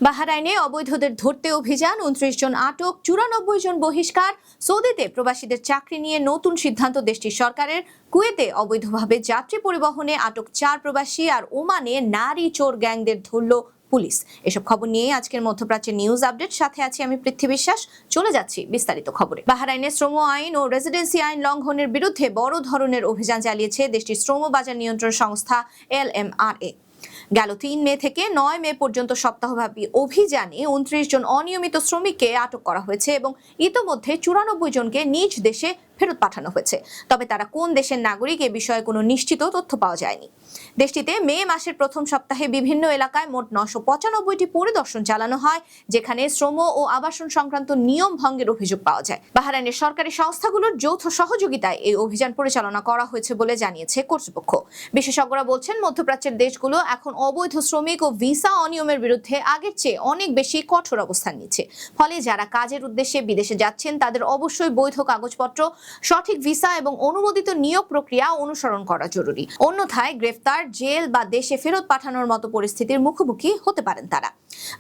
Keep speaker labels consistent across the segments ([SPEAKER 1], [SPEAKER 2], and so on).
[SPEAKER 1] বাহরাইনে অবৈধদের ধরতে অভিযান, 29 জন আটক, 94 জন বহিষ্কার। সৌদিতে প্রবাসীদের চাকরি নিয়ে নতুন সিদ্ধান্ত দেশটির সরকারের। কুয়েতে অবৈধভাবে যাত্রী পরিবহনে আটক 4 প্রবাসী, আর ওমানে নারী চোর গ্যাংদের ধরল পুলিশ। এসব খবর নিয়ে আজকের মধ্যপ্রাচ্যের নিউজ আপডেট, সাথে আছি আমি পৃথ্বী বিশ্বাস। চলে যাচ্ছি বিস্তারিত খবরে। বাহরাইনে শ্রম আইন ও রেসিডেন্সি আইন লঙ্ঘনের বিরুদ্ধে বড় ধরনের অভিযান চালিয়েছে দেশটির শ্রম বাজার নিয়ন্ত্রণ সংস্থা LMRA। গেল 3 মে থেকে 9 মে পর্যন্ত সপ্তাহব্যাপী অভিযানে 29 জন অনিয়মিত শ্রমিককে আটক করা হয়েছে এবং ইতোমধ্যে 94 জনকে নিজ দেশে ফেরত পাঠানো হয়েছে। তবে তারা কোন দেশের নাগরিক এ বিষয়ে কোনো নিশ্চিত তথ্য পাওয়া যায়নি। দেশটিতে মে মাসের প্রথম সপ্তাহে বিভিন্ন এলাকায় মোট 995টি পরিদর্শন চালানো হয়, যেখানে শ্রম ও আবাসন সংক্রান্ত নিয়ম ভঙ্গের অভিযোগ পাওয়া যায়। বাহরাইনের সরকারি সংস্থাগুলোর যৌথ সহযোগিতায় এই অভিযান পরিচালনা করা হয়েছে বলে জানিয়েছে কর্তৃপক্ষ। বিশেষজ্ঞরা বলছেন, মধ্যপ্রাচ্যের দেশগুলো এখন অবৈধ শ্রমিক ও ভিসা অনিয়মের বিরুদ্ধে আগের চেয়ে অনেক বেশি কঠোর অবস্থান নিচ্ছে। ফলে যারা কাজের উদ্দেশ্যে বিদেশে যাচ্ছেন তাদের অবশ্যই বৈধ কাগজপত্র, সঠিক ভিসা এবং অনুমোদিত নিয়োগ প্রক্রিয়া অনুসরণ করা জরুরি। অন্যথায় গ্রেফতার, জেল বা দেশে ফেরত পাঠানোর মতো পরিস্থিতির মুখোমুখি হতে পারেন তারা।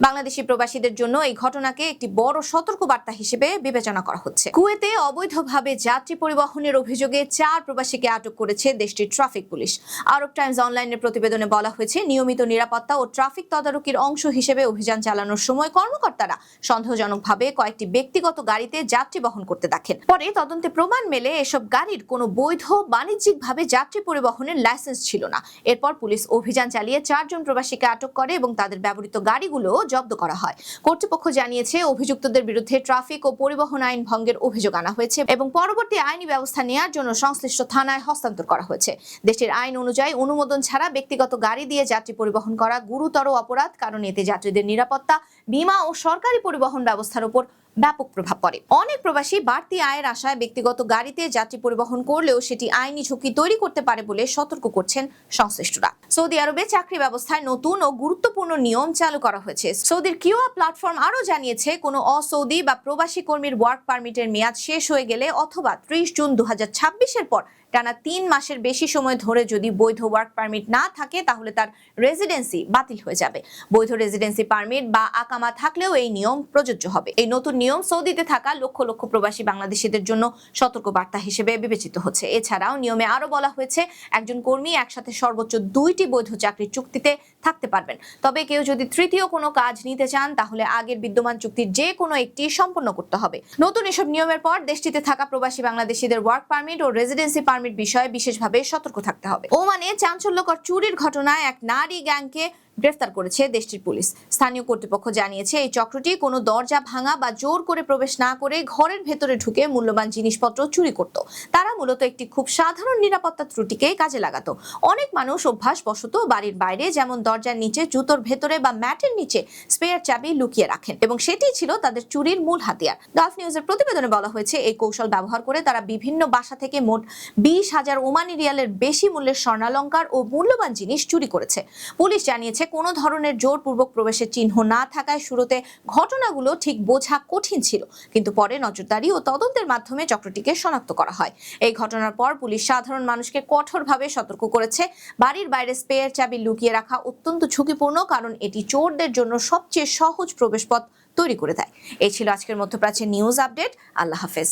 [SPEAKER 1] বাংলাদেশি প্রবাসীদের জন্য এই ঘটনাকে একটি বড় সতর্কবার্তা হিসেবে বিবেচনা করা হচ্ছে। কুয়েতে অবৈধভাবে যাত্রী পরিবহনের অভিযোগে 4 প্রবাসীকে আটক করেছে দেশটির ট্রাফিক পুলিশ। আরব টাইমস অনলাইনের প্রতিবেদনে বলা হয়েছে, নিয়মিত নিরাপত্তা ও ট্রাফিক তদারকির অংশ হিসেবে অভিযান চালানোর সময় কর্মকর্তারা সন্দেহজনকভাবে কয়েকটি ব্যক্তিগত গাড়িতে যাত্রী বহন করতে দেখেন। পরে তদন্তে প্রমাণ মেলে এসব গাড়ির কোনো বৈধ বাণিজ্যিকভাবে যাত্রী পরিবহনের লাইসেন্স ছিল না। এরপর পুলিশ অভিযান চালিয়ে 4 জন প্রবাসীকে আটক করে এবং তাদের ব্যবহৃত গাড়িগুলো জব্দ করা হয়। কর্তৃপক্ষ জানিয়েছে, অভিযুক্তদের বিরুদ্ধে ট্রাফিক ও পরিবহন আইন ভঙ্গের অভিযোগ আনা হয়েছে এবং পরবর্তী আইনি ব্যবস্থা নেওয়ার জন্য সংশ্লিষ্ট থানায় হস্তান্তর করা হয়েছে। দেশটির আইন অনুযায়ী অনুমোদন ছাড়া ব্যক্তিগত গাড়ি দিয়ে যাত্রী পরিবহন করা গুরুতর অপরাধ, কারণ এতে যাত্রীদের নিরাপত্তা, বীমা ও সরকারি পরিবহন ব্যবস্থার উপর ব্যাপক প্রভাব পড়ে। অনেক প্রবাসী বাড়তি আয়ের আশায় ব্যক্তিগত গাড়িতে যাত্রী পরিবহন করলেও সেটি আইনি ঝুঁকি তৈরি করতে পারে বলে সতর্ক করছেন সংশ্লিষ্টরা। সৌদি আরবে চাকরি ব্যবস্থায় নতুন ও গুরুত্বপূর্ণ নিয়ম চালু করা হয়েছে। সৌদির কিওয়া প্ল্যাটফর্ম আরও জানিয়েছে, কোনো অসৌদি বা প্রবাসী কর্মীর ওয়ার্ক পারমিটের মেয়াদ শেষ হয়ে গেলে অথবা 30 জুন 2026-এর পর টানা 3 মাসের বেশি সময় ধরে যদি বৈধ ওয়ার্ক পারমিট না থাকে, তাহলে তার রেসিডেন্সি বাতিল হয়ে যাবে। বৈধ রেসিডেন্সি পারমিট বা আকামা থাকলেও এই নিয়ম প্রযোজ্য হবে। এই নতুন নিয়ম সৌদিতে থাকা লক্ষ লক্ষ প্রবাসী বাংলাদেশিদের জন্য সতর্কবার্তা হিসেবে বিবেচিত হচ্ছে। এছাড়াও নিয়মে আরো বলা হয়েছে, একজন কর্মী একসাথে সর্বোচ্চ 2টি বৈধ চাকরির চুক্তিতে থাকতে পারবেন। তবে কেউ যদি তৃতীয় কোনো কাজ নিতে চান, তাহলে আগের বিদ্যমান চুক্তির যে কোনো একটি সম্পন্ন করতে হবে। নতুন এসব নিয়মের পর দেশটিতে থাকা প্রবাসী বাংলাদেশিদের ওয়ার্ক পারমিট ও রেসিডেন্সি পারমিট বিষয়ে বিশেষভাবে সতর্ক থাকতে হবে। ওমানে চাঞ্চল্যকর চুরির ঘটনায় এক নারী গ্যাংকে গ্রেফতার করেছে দেশটির পুলিশ। স্থানীয় কর্তৃপক্ষ জানিয়েছে, এই চক্রটি কোনো দরজা ভাঙা বা জোর করে প্রবেশ না করে ঘরের ভেতরে ঢুকে মূল্যবান জিনিসপত্র চুরি করত। তারা মূলত একটি খুব সাধারণ নিরাপত্তা ত্রুটিকে কাজে লাগাতো। অনেক মানুষ অভ্যাসবশত বাড়ির বাইরে, যেমন দরজার নিচে, জুতোর ভেতরে বা ম্যাটের নিচে স্পেয়ার চাবি লুকিয়ে রাখেন এবং সেটিই ছিল তাদের চুরির মূল হাতিয়ার। গালফ নিউজের প্রতিবেদনে বলা হয়েছে, এই কৌশল ব্যবহার করে তারা বিভিন্ন বাসা থেকে মোট 20,000 ওমানি রিয়ালের বেশি মূল্যের স্বর্ণালংকার ও মূল্যবান জিনিস চুরি করেছে। পুলিশ জানিয়েছে, কোনো ধরনের জোরপূর্বক প্রবেশের চিহ্ন না থাকায় শুরুতে ঘটনাগুলো ঠিক বোঝা কঠিন ছিল, কিন্তু পরে নজরদারি ও তদন্তের মাধ্যমে চক্রটিকে শনাক্ত করা হয়। এই ঘটনার পর পুলিশ সাধারণ মানুষকে কঠোরভাবে সতর্ক করেছে, বাড়ির বাইরে স্পেয়ার চাবি লুকিয়ে রাখা অত্যন্ত ঝুঁকিপূর্ণ, কারণ এটি চোরদের জন্য সবচেয়ে সহজ প্রবেশপথ তৈরি করে দেয়। এই ছিল আজকের মধ্যপ্রাচ্যের নিউজ আপডেট। আল্লাহ হাফেজ।